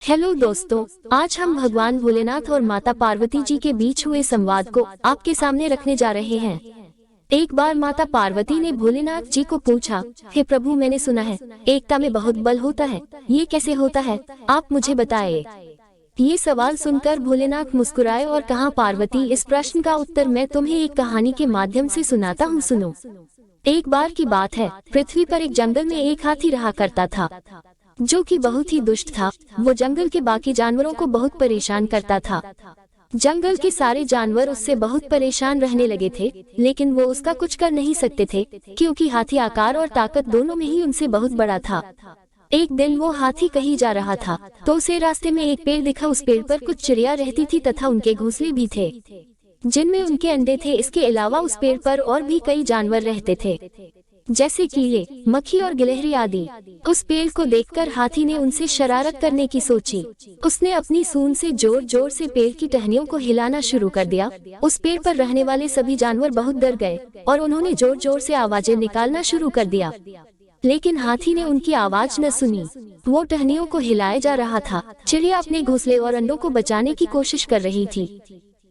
Hello दोस्तों, आज हम भगवान भोलेनाथ और माता पार्वती जी के बीच हुए संवाद को आपके सामने रखने जा रहे हैं। एक बार माता पार्वती ने भोलेनाथ जी को पूछा, हे प्रभु, मैंने सुना है एकता में बहुत बल होता है, ये कैसे होता है, आप मुझे बताएं। ये सवाल सुनकर भोलेनाथ मुस्कुराए और कहा, पार्वती, इस प्रश्न का उत्तर मैं तुम्हें एक कहानी के माध्यम से सुनाता हूँ, सुनो। एक बार की बात है, पृथ्वी पर एक जंगल में एक हाथी रहा करता था, जो कि बहुत ही दुष्ट था। वो जंगल के बाकी जानवरों को बहुत परेशान करता था। जंगल के सारे जानवर उससे बहुत परेशान रहने लगे थे, लेकिन वो उसका कुछ कर नहीं सकते थे, क्योंकि हाथी आकार और ताकत दोनों में ही उनसे बहुत बड़ा था। एक दिन वो हाथी कहीं जा रहा था, तो उसे रास्ते में एक पेड़ दिखा। उस पेड़ पर कुछ चिड़िया रहती थी तथा उनके घोंसले भी थे, जिनमें उनके अंडे थे। इसके अलावा उस पेड़ पर और भी कई जानवर रहते थे, जैसे कीड़े, मक्खी और गिलहरी आदि। उस पेड़ को देखकर हाथी ने उनसे शरारत करने की सोची। उसने अपनी सूंड से जोर जोर से पेड़ की टहनियों को हिलाना शुरू कर दिया। उस पेड़ पर रहने वाले सभी जानवर बहुत डर गए और उन्होंने जोर जोर से आवाजें निकालना शुरू कर दिया, लेकिन हाथी ने उनकी आवाज न सुनी। वो टहनियों को हिलाए जा रहा था। चिड़िया अपने घोंसले और अंडों को बचाने की कोशिश कर रही थी,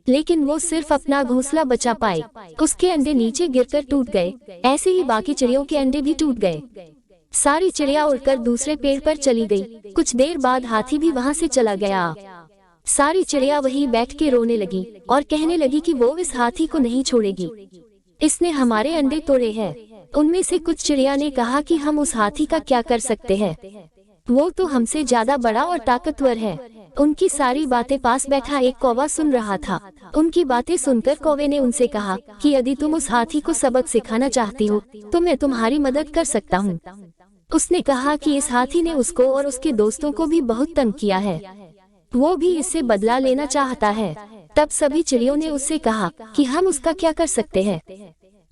लेकिन वो सिर्फ अपना घोंसला बचा पाई। उसके अंडे नीचे गिरकर टूट गए। ऐसे ही बाकी चिड़ियों के अंडे भी टूट गए। सारी चिड़िया उड़कर दूसरे पेड़ पर चली गई। कुछ देर बाद हाथी भी वहाँ से चला गया। सारी चिड़िया वहीं बैठ के रोने लगी और कहने लगी कि वो इस हाथी को नहीं छोड़ेगी, इसने हमारे अंडे तोड़े हैं। उनमें से कुछ चिड़िया ने कहा कि हम उस हाथी का क्या कर सकते हैं, वो तो हमसे ज्यादा बड़ा और ताकतवर है। उनकी सारी बातें पास बैठा एक कौवा सुन रहा था। उनकी बातें सुनकर कौवे ने उनसे कहा कि यदि तुम उस हाथी को सबक सिखाना चाहती हो तो मैं तुम्हारी मदद कर सकता हूँ। उसने कहा कि इस हाथी ने उसको और उसके दोस्तों को भी बहुत तंग किया है, वो भी इससे बदला लेना चाहता है। तब सभी चिड़ियों ने उससे कहा कि हम उसका क्या कर सकते हैं।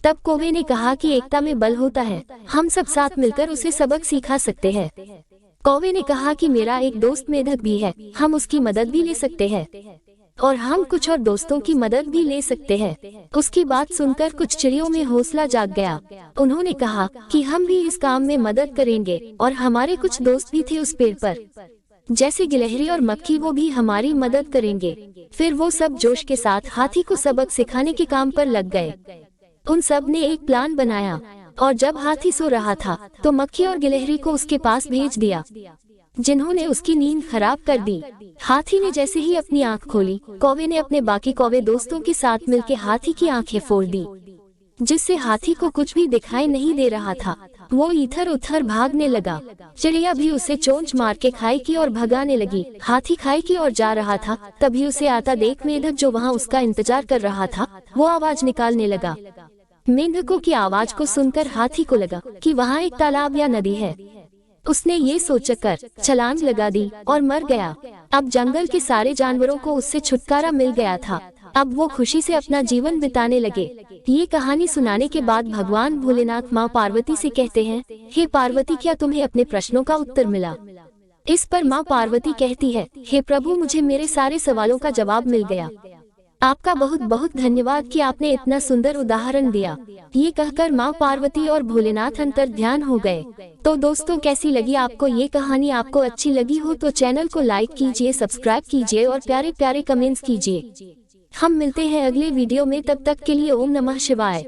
तब कौवे ने कहा कि एकता में बल होता है, हम सब साथ मिलकर उसे सबक सिखा सकते हैं। कौवे ने कहा कि मेरा एक दोस्त मेढक भी है, हम उसकी मदद भी ले सकते हैं और हम कुछ और दोस्तों की मदद भी ले सकते हैं। उसकी बात सुनकर कुछ चिड़ियों में हौसला जाग गया। उन्होंने कहा कि हम भी इस काम में मदद करेंगे और हमारे कुछ दोस्त भी थे उस पेड़ पर, जैसे गिलहरी और मक्खी, वो भी हमारी मदद करेंगे। फिर वो सब जोश के साथ हाथी को सबक सिखाने के काम पर लग गए। उन सब ने एक प्लान बनाया और जब हाथी सो रहा था तो मक्खी और गिलहरी को उसके पास भेज दिया, जिन्होंने उसकी नींद खराब कर दी। हाथी ने जैसे ही अपनी आंख खोली, कौवे ने अपने बाकी कौवे दोस्तों के साथ मिलकर हाथी की आंखें फोड़ दी, जिससे हाथी को कुछ भी दिखाई नहीं दे रहा था। वो इधर उधर भागने लगा। चिड़िया भी उसे चोंच मार के खाई की और भगाने लगी। हाथी खाई की ओर जा रहा था, तभी उसे आता देख मेढक, जो वहाँ उसका इंतजार कर रहा था, वो आवाज निकालने लगा। मेंढकों की आवाज को सुनकर हाथी को लगा कि वहाँ एक तालाब या नदी है। उसने ये सोचकर छलांग लगा दी और मर गया। अब जंगल के सारे जानवरों को उससे छुटकारा मिल गया था। अब वो खुशी से अपना जीवन बिताने लगे। ये कहानी सुनाने के बाद भगवान भोलेनाथ माँ पार्वती से कहते हैं, हे पार्वती, क्या तुम्हें अपने प्रश्नों का उत्तर मिला? इस पर माँ पार्वती कहती है, हे प्रभु, मुझे मेरे सारे सवालों का जवाब मिल गया। आपका बहुत बहुत धन्यवाद कि आपने इतना सुंदर उदाहरण दिया। ये कहकर माँ पार्वती और भोलेनाथ अंतर ध्यान हो गए। तो दोस्तों, कैसी लगी आपको ये कहानी? आपको अच्छी लगी हो तो चैनल को लाइक कीजिए, सब्सक्राइब कीजिए और प्यारे प्यारे कमेंट्स कीजिए। हम मिलते हैं अगले वीडियो में, तब तक के लिए ओम नमः शिवाय।